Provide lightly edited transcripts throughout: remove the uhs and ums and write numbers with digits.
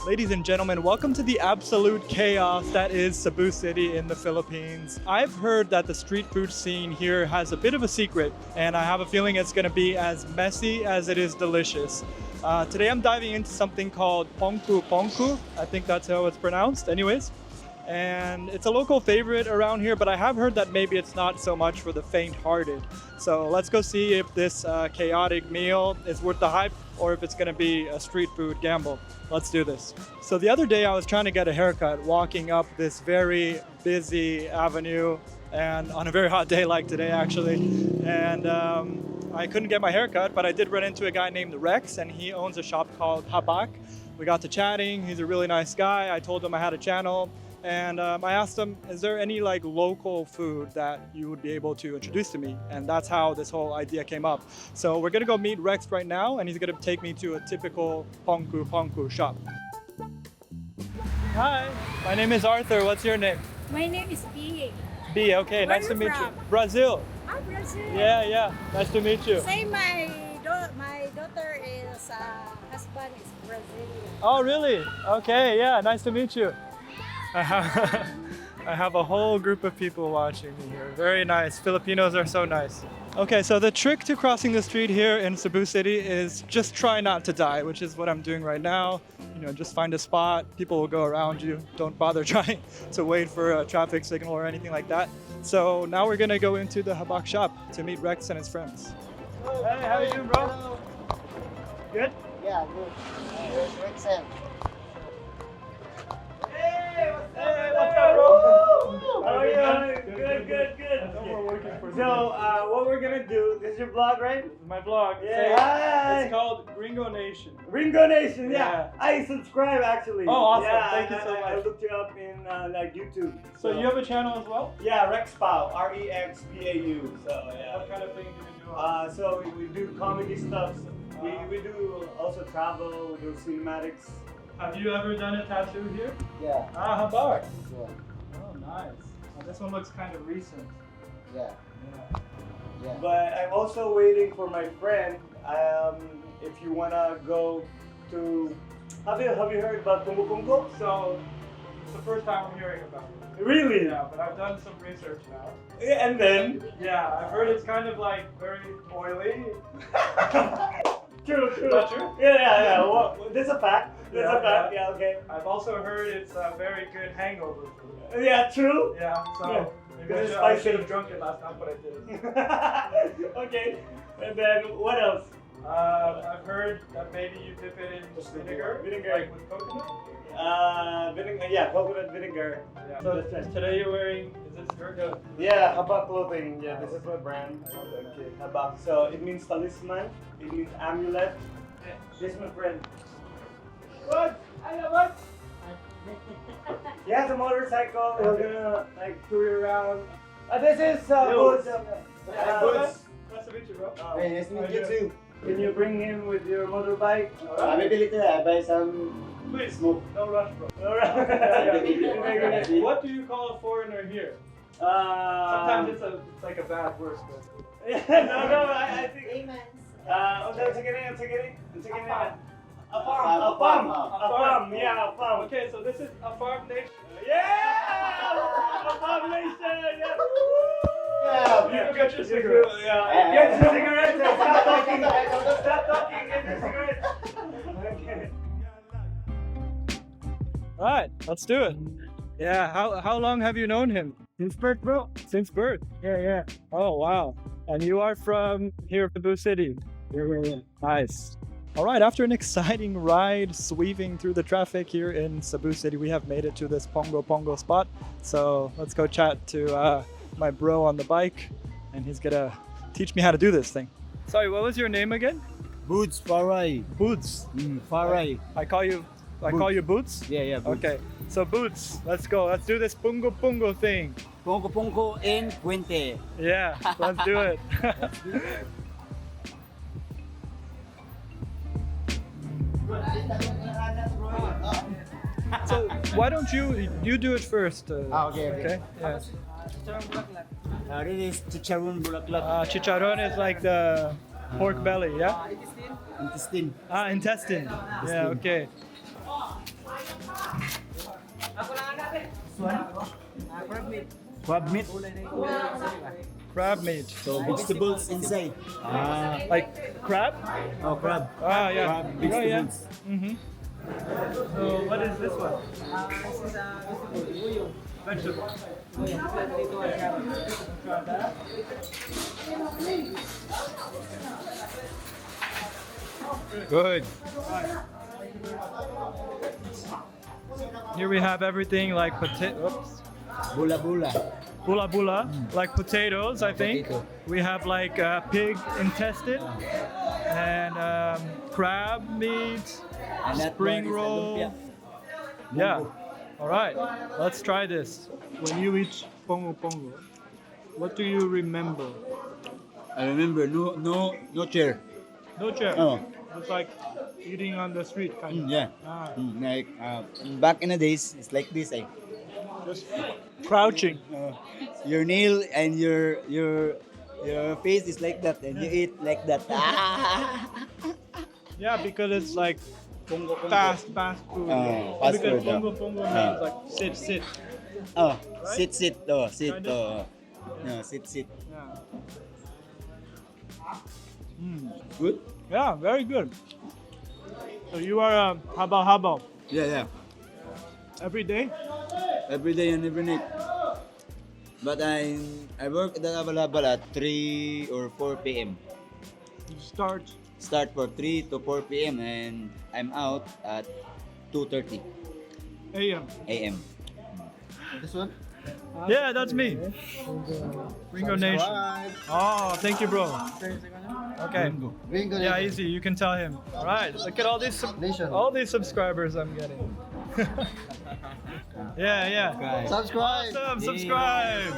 Ladies and gentlemen, welcome to the absolute chaos that is Cebu City in the Philippines. I've heard that the street food scene here has a bit of a secret, and I have a feeling it's going to be as messy as it is delicious. Today I'm diving into something called pongku pongku. I think that's how it's pronounced. Anyways, and it's a local favorite around here, but I have heard that maybe it's not so much for the faint-hearted. So let's go see if this chaotic meal is worth the hype or if it's going to be a street food gamble. Let's do this. So the other day I was trying to get a haircut walking up this very busy avenue, and on a very hot day like today actually, and I couldn't get my haircut, but I did run into a guy named Rex, and he owns a shop called Habak. We got to chatting. He's a really nice guy. I told him I had a channel. And I asked him, is there any like local food that you would be able to introduce to me? And that's how this whole idea came up. So we're gonna go meet Rex right now, and he's gonna take me to a typical pongku pongku shop. Hi, my name is Arthur. What's your name? My name is B. B, okay, Where nice you to meet you. from? Brazil. Ah, Brazil. Yeah, nice to meet you. Say my daughter is husband is Brazilian. Oh, really? Okay, yeah, nice to meet you. I have a whole group of people watching me here. Very nice. Filipinos are so nice. Okay, so the trick to crossing the street here in Cebu City is just try not to die, which is what I'm doing right now. You know, just find a spot. People will go around you. Don't bother trying to wait for a traffic signal or anything like that. So now we're gonna go into the Habak shop to meet Rex and his friends. Hey, how you doing, bro? Good? Yeah, good. Where's Rexel? Hey, what's up, bro? How are you? Good. So, what we're gonna do, this is your vlog, right? This is my vlog. Yeah, hi. It's called Gringo Nation. Ringo Nation, Yeah. I subscribe actually. Oh, awesome. Yeah, Thank you so I much. looked you up in like YouTube. So you have a channel as well? Yeah, Rexpau, REXPAU. So, yeah. What kind of thing do you do? So we do comedy stuff. We do also travel, we do cinematics. Have you ever done a tattoo here? Yeah, Ah, Habak. yeah, Oh, nice. Oh, this one looks kind of recent. yeah, Yeah. yeah. But I'm also waiting for my friend. If you wanna go to, have you heard about Pungo Pungo? So it's the first time I'm hearing about it. Really? Yeah, but I've done some research now. Yeah, and then. Yeah, I've heard it's kind of like very oily. True. Not true? Yeah. Well, there's a fact. There's a fact. Yeah. Yeah. Okay. I've also heard it's a very good hangover food. Yeah. True. Yeah, so Yeah. maybe Very I spicy. should have drunk it last time, but I didn't. Okay. And then what else? I've heard that maybe you dip it in vinegar, Vinegar. like with coconut. Vinegar. Yeah, coconut vinegar. Yeah. So today you're wearing, is this your Yeah, Habak clothing. Yeah, this is my brand. Okay, Habak. So it means talisman. It means amulet. This is my friend. What? I know what? He has a motorcycle. We're gonna like tour you around. This is Yo. Boots. Boots. Nice to meet you, bro. Hey, nice to meet you too. Can you bring him with your motorbike? Bibili ko na, buy some Please, smoke. no rush, bro. Alright. Yeah. What do you call a foreigner here? Sometimes it's like a bad word. But... no, I think. Amen. Sige na. A farm. Yeah, a farm. Okay, so this is a farm nation. Yeah! A farm nation. Yeah. Yeah. You get your cigarettes. Yeah. Get your cigarettes and stop talking. Stop talking. Get your cigarettes. Okay. All right, let's do it. Yeah, how long have you known him? Since birth, bro. Since birth. Yeah. Oh wow. And you are from here, Cebu City. Yeah. Nice. All right, after an exciting ride sweeping through the traffic here in Cebu City, we have made it to this Pongo Pongo spot. So let's go chat to my bro on the bike, and he's gonna teach me how to do this thing. Sorry, what was your name again? Boots, Farai. Boots. Farai. I call you Boots? Yeah, Boots. Okay, so Boots, let's go. Let's do this Pungo Pungo thing. Pongo Pongo and Puente. Yeah, let's do it. So why don't you do it first? Okay. Yeah. This is Chicharon Bulaklak. Chicharron is like the pork belly, yeah? Intestine. Intestine. Yeah, okay. Crab meat. Crab meat. So vegetables inside. Like crab? Oh, crab. Ah, yeah. Crab Oh, yeah. vegetables. Mm-hmm. So what is this one? Vegetable. Good. Here we have everything like potatoes. Bula bula. Bula bula, like potatoes, I think. Potato. We have like pig intestine and crab meat, And that spring one is roll. lumpia. Yeah. All right, let's try this. When you eat pongo pongo, what do you remember? I remember no chair. No chair. Oh. It's like eating on the street kind of. Yeah. Ah, Like back in the days, it's like this. just crouching. Your nail and your face is like that, and you eat like that. Yeah, because it's like Pongo, pongo. fast food. Fast Because food, pongo pongo means like sit. Oh, Right? sit. Kinda. No, sit. Yeah. Mm. Good. Yeah, very good. So you are haba Yeah. every day? Every day and every night. But I work at the habal at 3 or 4 p.m. You start. Start for 3 to 4 p.m. and I'm out at 2:30 a.m. a.m. This one? Yeah, that's me. Ringo Nation. Oh, thank you, bro. Okay. Ringo. Yeah, easy. You can tell him. All right. Look at all these subscribers I'm getting. Yeah. Subscribe. Awesome. Subscribe.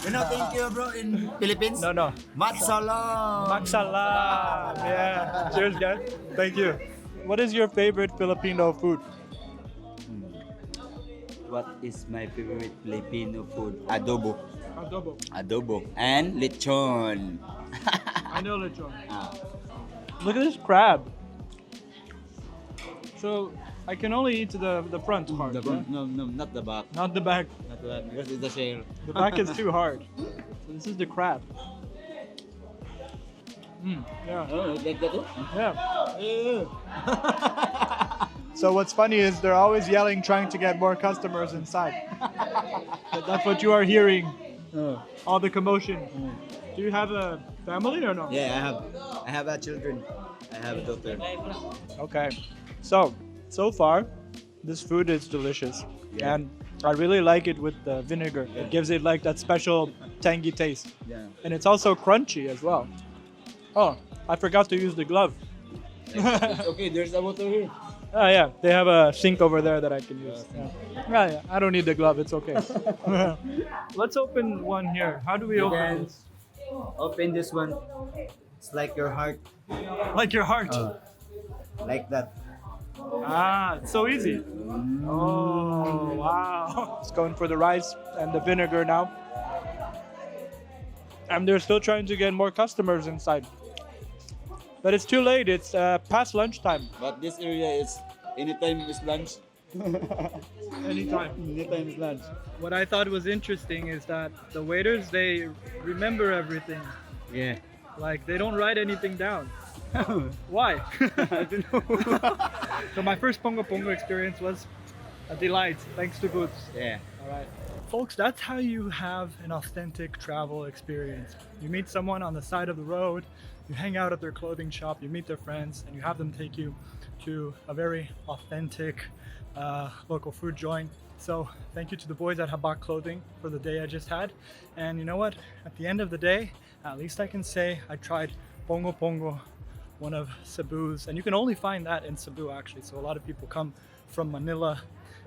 You know, thank you, bro. In Philippines. No. Matsalam. Maksalam. Yeah. Cheers, guys. Thank you. What is your favorite Filipino food? What is my favorite Filipino food? Adobo. Adobo. And lechon. I know lechon. Ah. Look at this crab. So I can only eat the front part. The yeah? front, no, not the back. Not the back. Not the back because it's the shell. The back is too hard. So this is the crab. Yeah. Oh, like that too? Yeah. So what's funny is they're always yelling, trying to get more customers inside. But that's what you are hearing. Oh. All the commotion. Do you have a family or no? Yeah, I have children. I have a daughter. Okay. So far, this food is delicious. Yeah. And I really like it with the vinegar. It gives it like that special tangy taste. Yeah. And it's also crunchy as well. Oh, I forgot to use the glove. It's okay, there's a water here. Oh yeah, they have a sink over there that I can use. Yeah, I don't need the glove. It's okay. Let's open one here. How do we You open can this? open this one. It's like your heart. Like your heart. Like that. Ah, it's so easy. Oh wow! It's going for the rice and the vinegar now. And they're still trying to get more customers inside. But it's too late. It's past lunchtime. But this area is anytime is lunch. Anytime. Anytime is lunch. What I thought was interesting is that the waiters, they remember everything. Yeah. Like they don't write anything down. Why? I don't know. So my first Pongo Pongo experience was a delight, thanks to Boots. Yeah. All right. Folks, that's how you have an authentic travel experience. You meet someone on the side of the road, you hang out at their clothing shop, you meet their friends, and you have them take you to a very authentic local food joint. So thank you to the boys at Habak Clothing for the day I just had. And you know what? At the end of the day, at least I can say I tried Pongo Pongo, one of Cebu's, and you can only find that in Cebu actually. So a lot of people come from Manila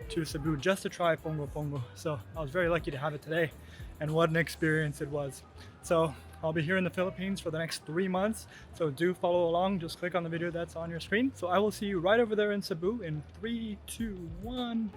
to Cebu just to try Pongo Pongo. So I was very lucky to have it today, and what an experience it was. So I'll be here in the Philippines for the next 3 months. So do follow along, just click on the video that's on your screen. So I will see you right over there in Cebu in 3, 2, 1.